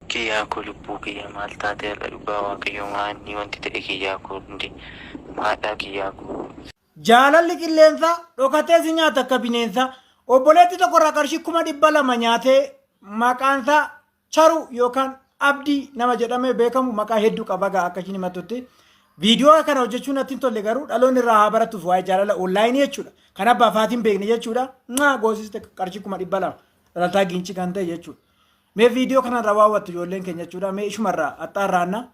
Kiyyaako lubbuu kiyya maal taatee ala dhugaa waaqayyo maanni wanti ta'e kiyyaako hundi maadhaa kiyyaako. Jaalalli qilleensa dhokatee si nyaata akka bineensa. Obboleetti tokko irraa qarshii 200 nyaatee maqaansaa Charu yookaan Abdii nama jedhamee beekamu maqaa hedduu qaba akka isheen himatutti. Viidiyoo kana hojjechuun natti hin tolle garuu dhaloonni irraa haa baratuuf waa'ee jaalala onlaayinii jechuudha. Kan abbaa faatiin beekne jechuudha. Goosiste qarshii 200 dhalataa giinci kan ta'e jechuudha. Mee viidiyoo kanarra waawwattu ijoolleen keenya jechuudha. Mee ishumarraa axxaarraanna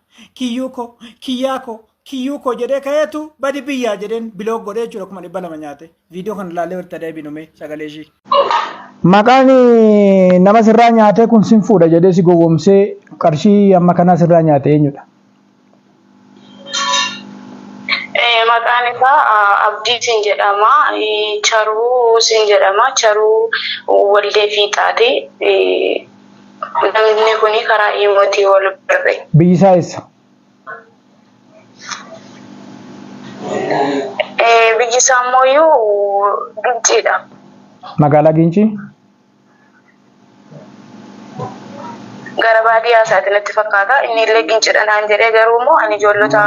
kiyyuuko jedhee ka'eetu badi biyyaa jedheen biloog godhee jechuudha 200 nyaate. Viidiyoo kana ilaallee walitti deebinu mee sagalee ishii. Maqaan nama sirraa nyaatee kun sin fuudha jedhee si gowwoomsee qarshii amma kana sirraa nyaate eenyudha? Maqaan isaa Abdii sin jedhama. Charuu sin jedhama. Charuu Waldee Fiixaati. Namni kuni karaa Imootii wal barre. Biyyi isaa eessa? Biyyi isaa immoo Ginciidha. Magaalaa Gincii? Gara baadiyyaa isaati natti fakkaata. Inni illee Ginciidha naan jedhee garuu immoo ani ijoollota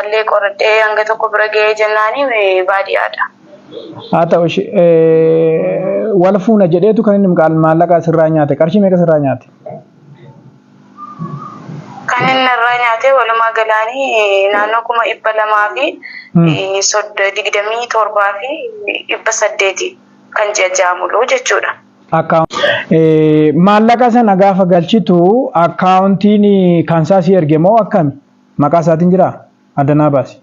illee qoradhee hanga tokko bira ga'ee jennaanii baadiyyaadha. Haa ta'u wal fuuna jedheetu kan inni maallaqa sirraa nyaate. Qarshii meeqa sirraa nyaate? Kan inni irraa nyaate walumaa galaanii naannoo 200 fi 27 fi 800 kan jajjaamulu jechuudha. Maallaqa sana gaafa galchitu akkaawuntiin kan isaa si erge moo akkami? Maqaa isaatiin jira? Addanaa baasi.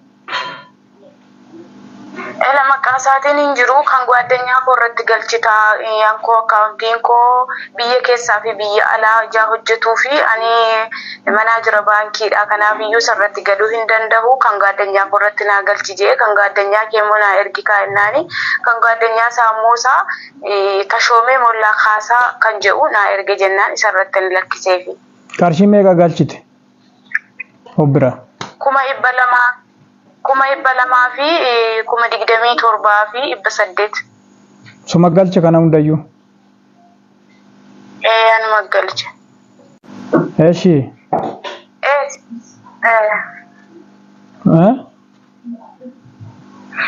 Maqaa isaatiin hin jiru kan gwaaddanyaa koo irratti galchita. Yankoo akkaawuntiin koo biyya keessaa fi biyya alaa ijaa hojjetuu fi ani manaajira baankiidha. Kanaaf iyyuu sirratti galuu hin danda'u. Kan gwaaddanyaa koo irratti naa galchi jee kan gwaaddanyaa kee immoo naa ergi kaa'innaani. Kan gwaaddanyaa isaa immoo Tashoomee Mollaa Kaasaa kan jedhu naa erge jennaan isarratti ni lakkiseefi. Qarshii meeqa galchite? Obbira. 200 fi 27 fi 800. Suma galche kana hundayyuu? Anuma galche. Eeshi?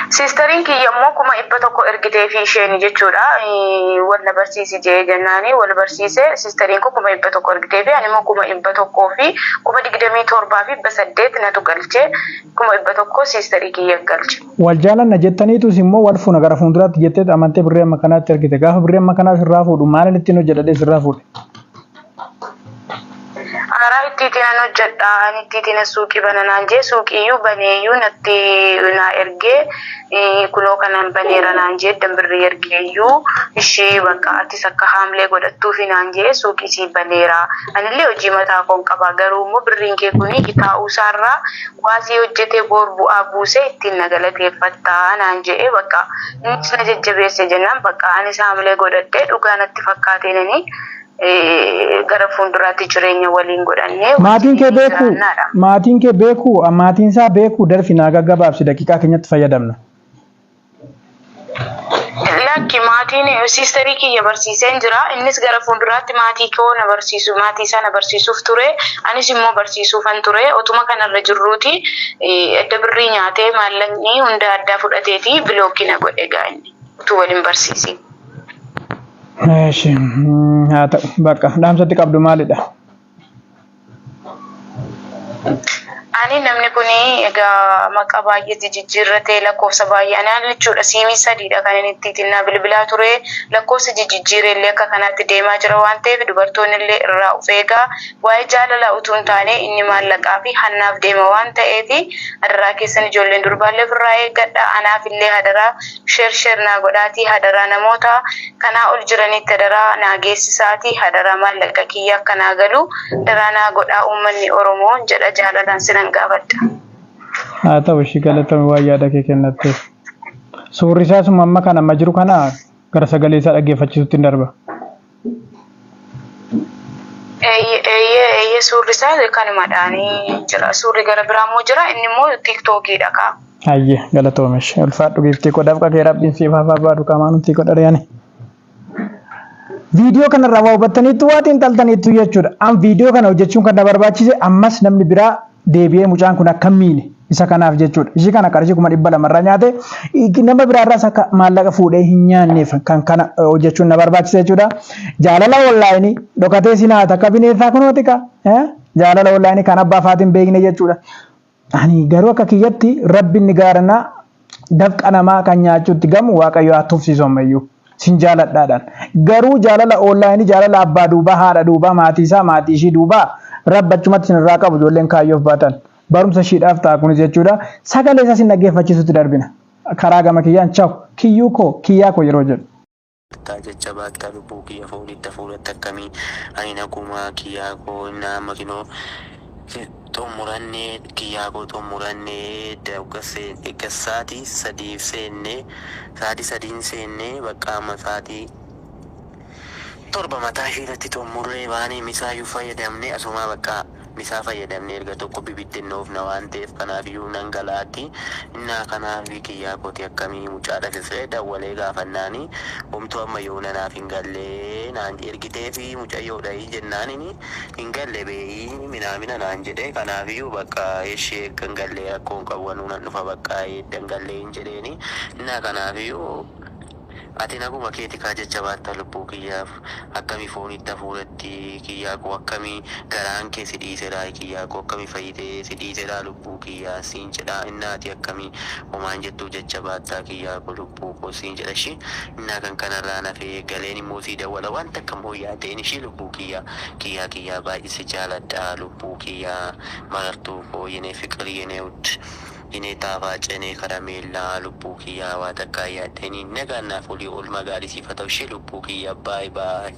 Sisteriin kiyya immoo 100 ergitee fi isheen jechuudha. Wal na barsiisi jee jennaani wal barsiise sisteriin kun 100 ergitee fi ani immoo 100 fi 27 fi 800 natu galche 100 sisterii kiyya galche. Wal jaalanna jettaniitu immoo wal fuuna gara fuulduraatti jettee amantee birree amma kanaatti ergite. Gaafa birree amma kanaa sirraa fuudhu maaliin ittiin hojjedhadhee sirraa fuudhe? Karaa ittiitiin an hojjedha. Ani ittiitiin suuqii bananaan jee suuqiiyyuu baneeyyuu natti naa ergee kunoo kanan baneera naan jee dambirrii ergeeyyuu ishee bakka atis akka haamlee godhattuufi naan jee suuqii sii baneera. Anillee hojii mataa koon qaba garuu immoo birriin kee kuni taa'uu isaarraa waasii hojjetee boor bu'aa buusee ittiin na galateeffattaa naan jee bakka innis na jajjabeesse jennaan bakka anis haamlee godhadhee dhugaa natti fakkaateenanii gara fuulduraatti jireenya waliin godhannee maatiin kee beeku maatiin isaa beeku darfinaa gaggabaabsi daqiiqaa keenyatti fayyadamna. Lakki maatiin sisterii kiyya barsiiseen jira innis gara fuulduraatti maatii koo na barsiisu maatii isaa na barsiisuuf ture anis immoo barsiisuufan ture otuma kanarra jirruuti edda birrii nyaatee maallaqni hunda addaa fudhateeti bilookii na godhe gaa'inni utuu waliin barsiisi. Eeshi haa ta'u bakka dhaamsatti qabdu maalidha? Ani namni kuni egaa maqaa baay'eetti jijjiirratee lakkoofsa baay'ee anaan jechuudha siimii sadiidha kan inni ittiin na bilbilaa ture lakkoofsa jijjiirellee akka kanaatti deemaa jira waan ta'eef dubartoonni illee irraa of eegaa waa'ee jaalala utuu hin taane inni maallaqaa fi hannaaf deema waan ta'eef hadaraa keessan ijoolleen durbaallee ofirraa eeggadha anaaf illee hadaraa sheer naa godhaatii hadaraa namoota kanaa ol jiranitti hadaraa naa geessisaatii hadaraa maallaqa kiyya akka naa galu hadaraa naa godhaa uummanni Oromoo jedha jaalalaan sinan gaafadha. Haa ta'u ishii galatame waa yaada kee kennatteef. Suurri isaa suma amma kana amma jiru kana gara sagalee isaa dhaggeeffachisuutti hin darba. Suurri isaa kanumadhaanii jira. Suurri gara biraa immoo jira inni immoo tiiktookiidha kaa. Ayyee galatoomesh ulfaadhu giiftii godhaaf qaqee rabbiin siif haa barbaadu qaamaa nuti godha reeyane. Viidiyoo kanarraa waa hubattaniitu waa xiinxaltaniitu jechuudha. An viidiyoo kana hojjechuun kan na barbaachise ammas namni biraa deebi'ee mucaan kun akka miine isa kanaaf jechuudha. Ishii kana qarshii 200 nyaate nama biraarraas akka maallaqa fuudhee hin nyaanneef kan kana hojjechuun na barbaachise jechuudha. Jaalala onlaayinii dhokatee sinaata akka bineensaa kunooti ka jaalala onlaayinii kan abbaa faatiin beekne jechuudha. Ani garuu akka kiyyatti rabbi inni gaaranaa dafqa namaa kan nyaachuutti gamu waaqayyo haa tufsiisu ammayyuu. Sin jaaladhaadhaan garuu jaalala onlaayinii jaalala abbaa duubaa haadha duubaa maatii isaa maatii ishii duubaa rabbachumatti sin irraa qabu ijoolleen kaayyoof baatan barumsa ishiidhaaf ta'a kunis jechuudha. Sagalee isaa sin dhaggeeffachisutti darbina karaa gama kiyyaan chaw kiyyuu koo kiyyaa koo yeroo jedhu. Jecha baattaa lubbuu kiyya foonitti fuudhatte akkamii ani naguma kiyyaa koo innaa makinoo xumurannee kiyyaa koo xumurannee sa'aatii sadiif seennee sa'aatii sadiin seennee bakka amma sa'aatii torba mataa isheerratti xumurree baanee misaayyuu fayyadamne asuma bakka misaa fayyadamne erga tokko bibittinnuuf na waan ta'eef kanaafiyyuu nan galaatti innaa kanaafi kiyyaa kooti akkamii mucaadha sisee dawwalee gaafannaani homtuu amma yoo nanaaf hin gallee naan ergitee fi mucayyoodha jennaanini hin galle beeyii minaamina naan jedhe kanaafiyyuu bakka ishee kan gallee rakkoon qabwanuu nan dhufa bakka eeddan gallee hin jedheeni innaa kanaafiyyuu ati naguma keeti kaa jecha baattaa lubbuu kiyyaaf akkamii foonitti hafuuratti kiyyaa koo akkamii garaan kee si dhiisedha kiyyaa koo akkamii fayyitee si dhiisedha lubbuu kiyyaa siin jedha innaati akkamii homaan jettuu jecha baattaa kiyyaa koo lubbuu koo siin jedha shi innaa kan kanarraa nafee galeen immoo sii dawwala wanta akka immoo yaadeen ishii lubbuu kiyyaa baay'isi jaaladha lubbuu kiyyaa marartuu koo yenee fiqir yenee ud ini taafaa cenee karameellaa lubbuu kiyyaa waa takkaa yaadanii nagaannaaf olii oolmaa gaarii siifata ishee lubbuu kiyyaa baay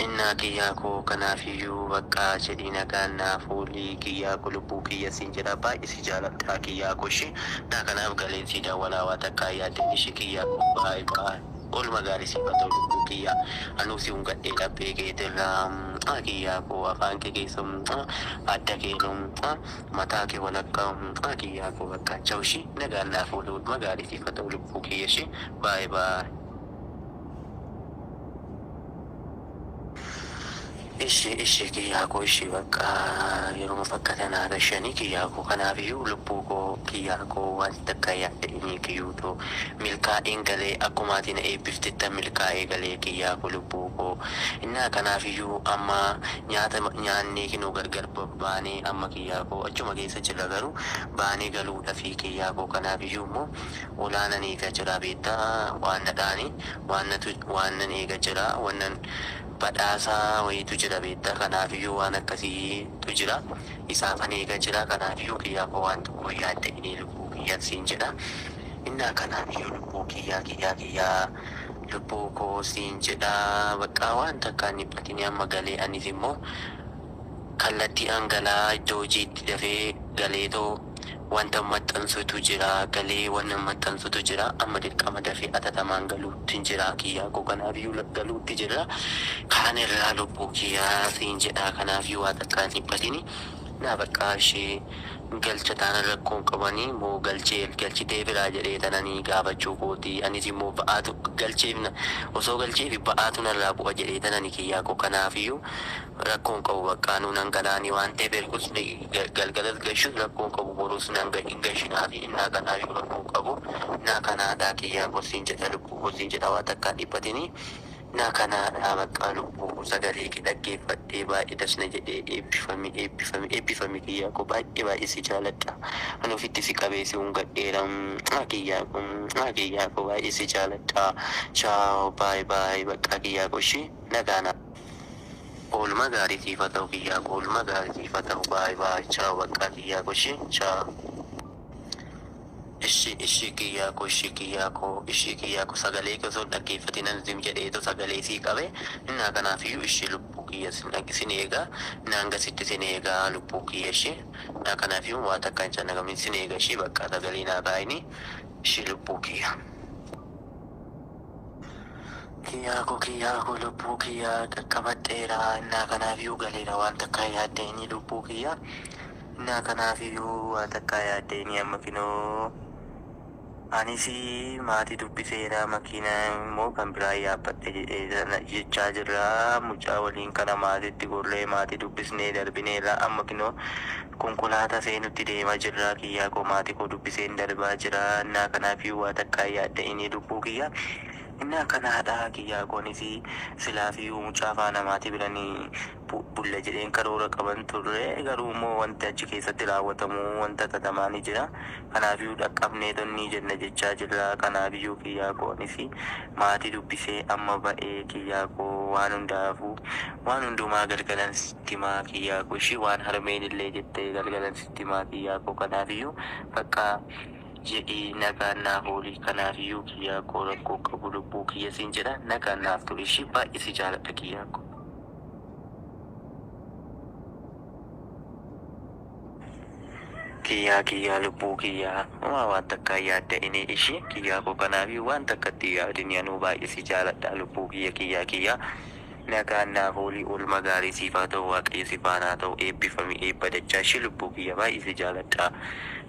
innaa kiyyaa koo kanaafiyyuu bakka jedhii nagaannaaf olii kiyyaa koo lubbuu kiyya siin jedha baay'isi jaaladhaa kiyyaa koo ishee naa kanaaf galeensi daawwalaa waa takkaa yaadanii ishee kiyyaa koo baay oolmaa gaarii siifata lubbuu kiyyaa anuusi hungadhee dhabbee keetirraa kiyyaa koo afaan kee keessa adda keenu mataa kee walakkaa kiyyaa koo bakka chawshi nagaannaaf ooluu magaalii siifata lubbuu kiyya ishee baay ishee kiyyaa koo ishee bakka yeroo fakkatan haadha shanii kiyyaa koo kanaafiyyuu lubbuu koo kiyyaa koo waan takka yaadanii kiyyuutu milkaa'een galee akkumaatiin eebbifteetta milkaa'ee galee kiyyaa koo lubbuu koo innaa kanaafiyyuu amma nyaannee kinuu gargar baanee amma kiyyaa koo achuma keessa jira garuu baanee galuudha fi kiyyaa koo kanaafiyyuu immoo olaanan eega jira beektaa waan nadhaanii waan nan eega jira wannan badhaasaa wayiitu jira beektaa kanaafiyyuu waan akkasiitu jira isaafan eega jira kanaafiyyuu kiyyaa koo waan tokko yaadda'inii lubbuu kiyyaa siin jedha innaa kanaafiyyuu lubbuu kiyyaa lubbuu koo siin jedha bakka waan takkaan dhiphatini amma galee anis immoo kallattii hangalaa iddoo hojiitti dafee galeetoo wanta maxxansutu jira galee waan maxxansutu jira amma dirqama dafee atatamaan galuutti jira kiyyaa koo kanaafiyyuu galuutti jira kaan irraa lubbuu kiyyaa siin jedha kanaafiyyuu waa takkaan dhiphatini naa bakka ishee galcha taana rakkoon qabanii moo galchitee biraa jedhee tananii gaafachuu kooti anis immoo ba'aatu galcheefna osoo galcheefi ba'aatu narraa bu'a jedhee tananii kiyyaa koo kanaafiyyuu rakkoon qabu bakka nuunan galaanii waan ta'eef ergus galgalas gashus rakkoon qabu borus nan gashinaafi innaa kanaafiyyuu rakkoon qabu naa kanaadhaa kiyyaa koo siin jedha lubbuu koo siin jedha waa takkaan dhiphatini naa kanaadhaa bakka lubbuu sagalee dhaggeeffadhee baay'ee dasna jedhee eebbifame kiyyaa koo baay'ee si jaaladha ani ofitti si qabeessi hungadheera kiyyaa koo baay'ee si jaaladha chaaw baay bakka kiyyaa koo ishee nagaana oolmaa gaarii siif haa ta'u kiyyaa koo oolmaa gaarii siif haa ta'u baay chaaw bakka kiyyaa koo ishee chaaw ishee kiyyaa koo sagalee osoo dhaggeeffatin anzim jedheetu sagalee sii qabe innaa kanaafiyyuu ishee lubbuu kiyya sin eegaa naan gasitti sin eegaa lubbuu kiyya ishee naa kanaafiyyuu waa takka hin cannagamne sin eega ishee bakka sagalee naa kaa'ini ishee lubbuu kiyya lubbuu kiyyaa qaqqabadheera innaa kanaafiyyuu galeera waan takka yaaddeenii lubbuu kiyya innaa kanaafiyyuu waa takka yaaddeenii amma kinoo Anis maatii dubbiseera makiinaa immoo kan biraa yaabbatte jechaa jirra. Mucaa waliin kana maatiitti gorree maatii dubbisnee darbineerra amma kinoo konkolaataa seenutti deemaa jirra. Kiyyaa koo maatii koo dubbiseen darbaa jira. Innaa kanaafiyyuu waa takkaa yaadda inni lubbuu kiyya. Innaa kanaadha kiyyaa koonis silaafiyyuu mucaa faana maatii biranii bulla jedheen karoora qaban turre. Garuu immoo wanti achi keessatti raawwatamu wanta xaxamaa ni jira. Kanaafiyyuu dhaqqabnee tonnii jenna jechaa jirra. Kanaafiyyuu kiyyaa koonis maatii dubbisee amma ba'ee kiyyaa koo waan hundumaa galgalan sitti himaa kiyyaa koo ishii waan harmeen illee jettee galgalan sitti himaa kiyyaa koo. Kanaafiyyuu bakka jedhii nagaan naaf oolii. Kanaafiyyuu kiyyaa koo rakkoo qabu lubbuu kiyya siin jedha. Nagaan naaf ture ishii baay'ee si jaaladha kiyyaa koo. Kiyyaa lubbuu kiyyaa waan takkaa yaadda inni ishee kiyyaa koo. Kanaafiyyuu waan takkatti yaadini anuu baay'ee si jaaladha lubbuu kiyya. Nagaan naaf oolii oolma gaarii siif haa ta'u waaqayyo siif haa ta'u eebbifami eebba dachaa ishee lubbuu kiyya baay'ee si jaaladha.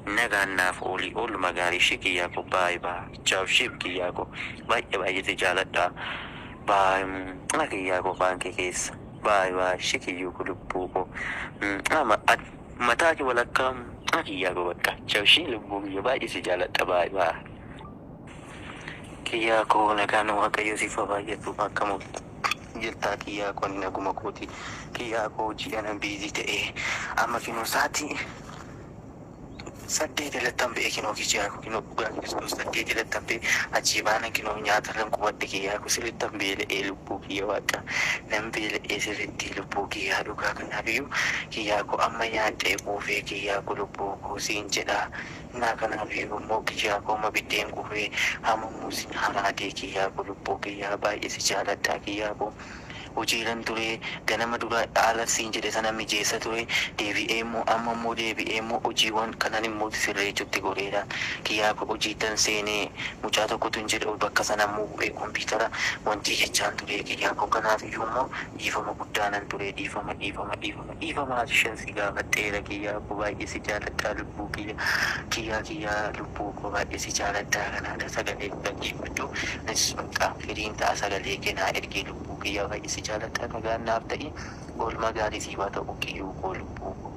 Nagaan naaf oolii oolma gaarii ishee kiyyaa koo baay'ee chaaf isheef kiyyaa koo baay'ee si jaaladha. Baay'ee kiyyaa koo faankee keessa baay'ee ishee kiyyuu koo lubbuu koo mataa kee walakkaa kiyyaa koo bakka chaaf ishee lubbuu kiyya baay'ee si jaaladha baay'ee. Kiyyaa koo nagaan waaqayyo siif haa baay'atu akkam jirtaa kiyyaa koo naguma kooti. Kiyyaa koo ji'ana biizii ta'ee amma kinoo sa'aatii 8 lattan ba'e kinoo kiyyaa koo kinoo dhugaa kiristoos 8 lattan ba'e achii baana kinoo nyaata lan qubadde kiyyaa koo sirrittan beela'ee lubbuu kiyya waaqa nan beela'ee sirritti lubbuu kiyyaa dhugaa. Kanaafiyyuu kiyyaa koo amma nyaadhee quufee kiyyaa koo lubbuu koo siin jedha. Innaa kanaafiyyuu immoo kiyyaa koo amma biddeen quufee hamma muusin haraadee kiyyaa koo lubbuu kiyyaa baay'ee si jaaladhaa kiyyaa koo. Hojiiran ture ganama dura dhaala siin jedhe sana mijeessa ture deebi'ee immoo amma immoo deebi'ee immoo hojiiwwan kanan immoo sirreechutti goreedha. Kiyyaa koo hojiitan seenee mucaa tokkotu hin jedhe bakka sana immoo bu'ee kompiitara wanti jechaan ture kiyyaa koo. Kanaafiyyuu immoo dhiifama guddaanan ture dhiifama shan si gaafadheera kiyyaa koo baay'ee si jaaladhaa lubbuu kiyyaa lubbuu koo baay'ee si jaaladhaa. Kanaadha sagalee dhaggeeffadhu anis bakka firiin ta'a sagalee kennaa ergee lubbuu kiyyaa baay'ee si jaaladha. Nagaan naaf ta'e oolma gaarii siif haa ta'u kiyyuu koo lubbuu koo.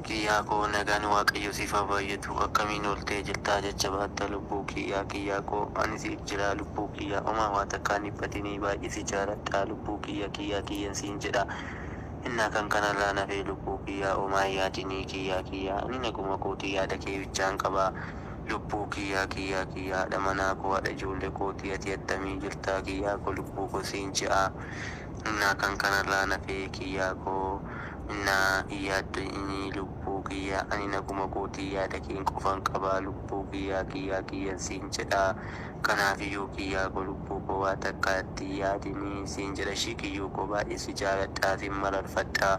Kiyyaa koo nagaan waaqayyo siif haa baay'atu. Akkamiin ooltee jirtaa jecha baatta lubbuu kiyyaa koo ani siif jira lubbuu kiyyaa homaa waa takkaan dhiphatinii baay'ee si jaaladha lubbuu kiyyan siin jedha. Innaa kan kanarraa nafee lubbuu kiyyaa homaa yaadinii kiyyaa ani naguma kootii yaada kee bichaan qabaa. Lubbuu kiyyaa dhamanaa koo haadha ijoollee kootii ati attamii jirtaa kiyyaa koo lubbuu koo siin je'a. Innaa kan kanarraa nafee kiyyaa koo innaa yaadda inni lubbuu kiyyaa ani naguma kootii yaada keen qofan qabaa lubbuu kiyyan siin jedha. Kanaafiyyuu kiyyaa koo lubbuu koo waa takkaatti yaadinii siin jedha ishii kiyyuu koo baay'ee si jaaladhaa siin mararfadhaa.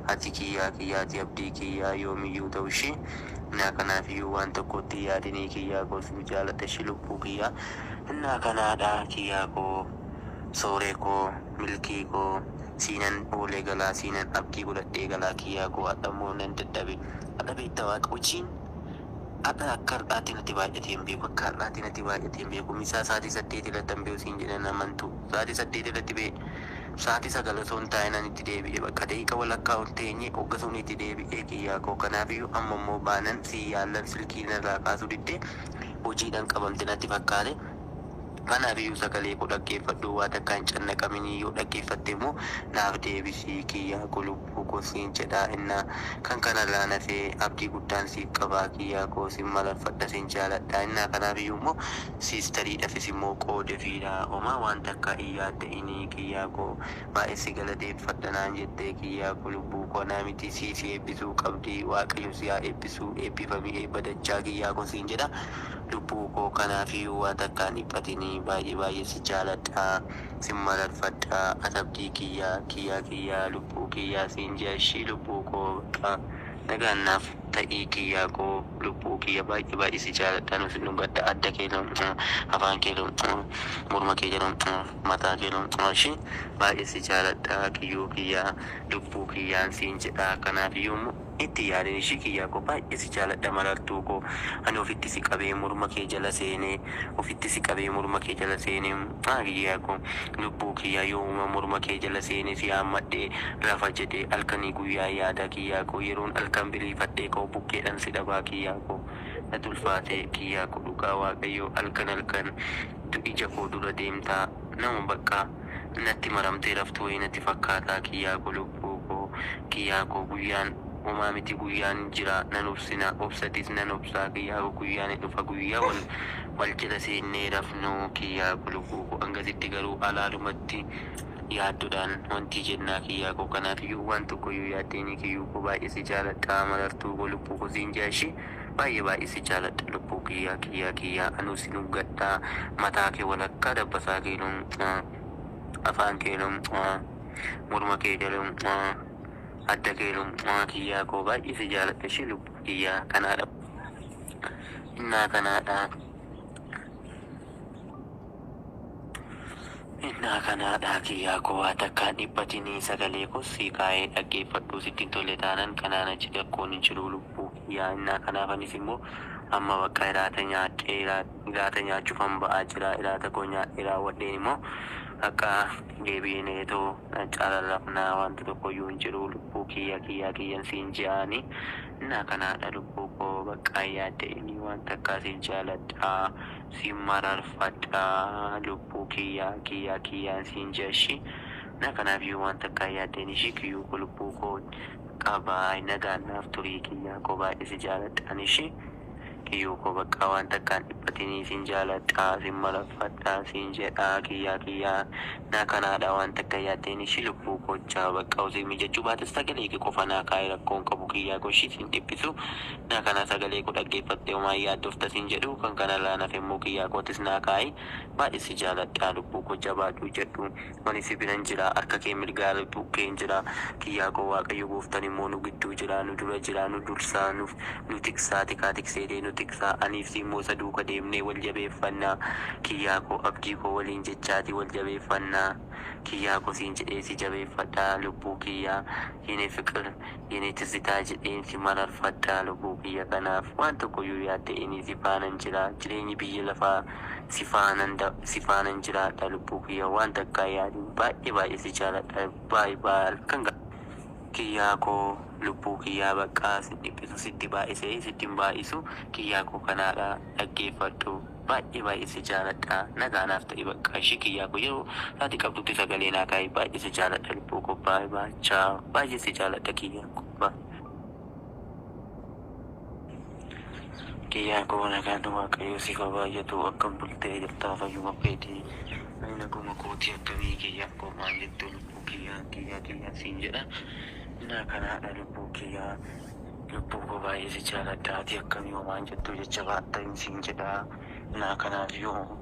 Ati kiyyaati abdii kiyyaa yoomiyyuu ta'u ishii. Innaa kanaafiyyuu waan tokkotti yaadinii kiyyaa koo si jaaladha ishii lubbuu kiyyaa. Innaa kanaadha kiyyaa koo sooree koo milkii koo siinan oolee galaa siinan abdii godhadhee galaa kiyyaa koo hadhamuu nan dadhabe beektaa waaqa hojiin akka har'aatti natti baay'atee hin beeku akka har'aatti natti baay'atee hin beeku. Misaa sa'aatii 8 irratti hin beeku siin jedhan amantu sa'aatii 8 irratti bee sa'aatii 9 osoo hin taa'inaan itti deebi'e bakka daqiiqa walakkaa ol teenye hoggasuun itti deebi'ee kiyyaa koo. Kanaafiyyuu amma immoo baanan si yaallan silkii irraa kaasuu diddee hojiidhaan qabamte natti fakkaate. Kanaafiyyuu sagalee koo dhaggeeffadhu waa takka hin cannaqaminii yoo dhaggeeffatte immoo naaf deebisii kiyyaa koo lubbuu koo siin jedha. Innaa kan kanarraa nafee abdii guddaan siif qabaa kiyyaa koo siin mararfadha siin jaaladha. Innaa kanaafiyyuu immoo siistariidhafis immoo qoode fiidha homaa waan takka hin yaadda'inii kiyyaa koo baay'ee si galateeffadha naan jettee kiyyaa koo lubbuu koo naa miti si eebbisuu qabdi waaqayyo si haa eebbisuu eebbifamii eebba dachaa kiyyaa koo siin jedha lubbuu koo. Kanaafiyyuu waa takkaan dhiphatinii baay'ee si jaaladha sin mararfadha ati abdii kiyyaa lubbuu kiyyaa siin jedha ishii lubbuu koo. Nagaan naaf ta'ii kiyyaa koo lubbuu kiyya baay'ee si jaaladha. Nus dhungadha adda kee afaan kee morma kee mataa kee ishii baay'ee si jaaladha kiyyuu kiyyaa lubbuu kiyyaan siin jedha. Kanaafiyyuu itti yaadeen ishii kiyyaa koo baay'ee si jaaladha marartuu koo ani ofitti si qabee morma kee jala seenee ofitti si qabee morma kee jala seenee kiyyaa koo lubbuu kiyyaa yooma morma kee jala seenee si hammadhee rafa jedhee halkanii guyyaa yaada kiyyaa koo yeroon halkan biliifadhee koo bukkeedhaan si dhabaa kiyyaa koo na tulfaatee kiyyaa koo dhugaa waaqayyoo halkan ija koo dura deemtaa nama bakka natti maramtee raftu wayii natti fakkaataa kiyyaa koo lubbuu koo kiyyaa koo guyyaan homaa miti guyyaan jira nan obsina obsatis nan obsaa kiyyaa koo guyyaan dhufa guyyaa wal jala seennee rafnuu kiyyaa koo lubbuu koo hangasitti garuu alaalumatti yaadduudhaan wanti jennaa kiyyaa koo kanaafiyyuu waan tokkoyyuu yaaddeenii kiyyuu koo baay'ee si jaaladha marartuu koo lubbuu koo siin jaashi baay'ee si jaaladha lubbuu kiyyaa anuu si nuggadhaa mataa kee walakkaa dabbasaa keeluun afaan keeluun morma kee jaluun adda keeluun kiyyaa koo baay'ee si jaaladha ishee lubbuu kiyyaa kanaadha innaa kanaadha kiyyaa koo waa takkaan dhiphatinii sagalee koo si kaa'ee dhaggeeffadhuu sittiin tole taanan kanaan achi dakkoon hin jiru lubbuu kiyyaa innaa kanaafanis immoo amma bakka hiraata nyaachuufan ba'aa jira hiraata koo nyaadhee raawwadheen immoo akka deebiineetoo caalallafnaa wanta tokkoyyuu hin jiru lubbuu kiyyan siin je'anii innaa kanaadha lubbuu koo bakka yaaddeenii wanta akkaa siin jaaladhaa siin mararfadhaa lubbuu kiyyaan siin je'ashi na kanaafiyyuu wanta akkaa yaaddeen ishii kiyyuu koo lubbuu koo qabaa nagaannaaf turii kiyyaa koo baay'ee si jaaladhaan ishii kiyyuu koo bakka waan takkaan dhiphatinii siin jaaladhaa siin mararfadhaa siin jedhaa kiyyaa na kanaadha waan takka yaaddeen ishii lubbuu kochaa bakka osoo mijachuu baates sagalee kee qofa naa kaa'ee rakkoon qabu kiyyaa koo ishii siin dhiphisu na kana sagalee koo dhaggeeffattee homaa yaaddofta siin jedhu kan kana laanaaf immoo kiyyaa kootis naa kaa'ee baay'ee si jaaladhaa lubbuu koo jabaadhuu jedhu wani si biran jira harka kee mirgaa lubbuu kee jira kiyyaa koo waaqayyo gooftaan immoo nu gidduu jira nu dura jira nu dursaa nu tiksaa tikaa tikseedee nu tiksaa aniif si immoo isa duuka deemnee wal jabeeffannaa kiyyaa koo abdii koo waliin jechaati wal jabeeffannaa kiyyaa koo siin jedhee si jabeeffadhaa lubbuu kiyyaa yene fiqir yene tisitaa jedheen si mararfadhaa lubbuu kiyya kanaaf waan tokkoyyuu yaaddeenii si faanan jira jireenyi biyya lafaa si faanan jiraadha lubbuu kiyya waan takkaa yaadin baay'ee si jaaladha baay'ee kan kiyyaa koo lubbuu kiyyaa baqqaa si dhiphisu sitti baay'isee sittiin baay'isu kiyyaa koo kanaadha dhaggeeffadhu baay'ee si jaaladha nagaanaaf ta'e baqqaa ishii kiyyaa koo yeroo taati qabdutti sagalee naa kaa'e baay'ee si jaaladha lubbuu koo baay'ee si jaaladha kiyyaa koo kiyyaa koo nagaan waaqayyo siif baay'atu akkam bultee jirtaa fayyuma keetii ani naguma kootii akkamii kiyyaa koo maal jettu lubbuu kiyyaa siin jedha innaa kanaadha lubbuu kiyyaa lubbuu koo baay'ee si jaaladha ati akkamii homaan jettu jecha baattain siin jedha innaa kanaaf yoo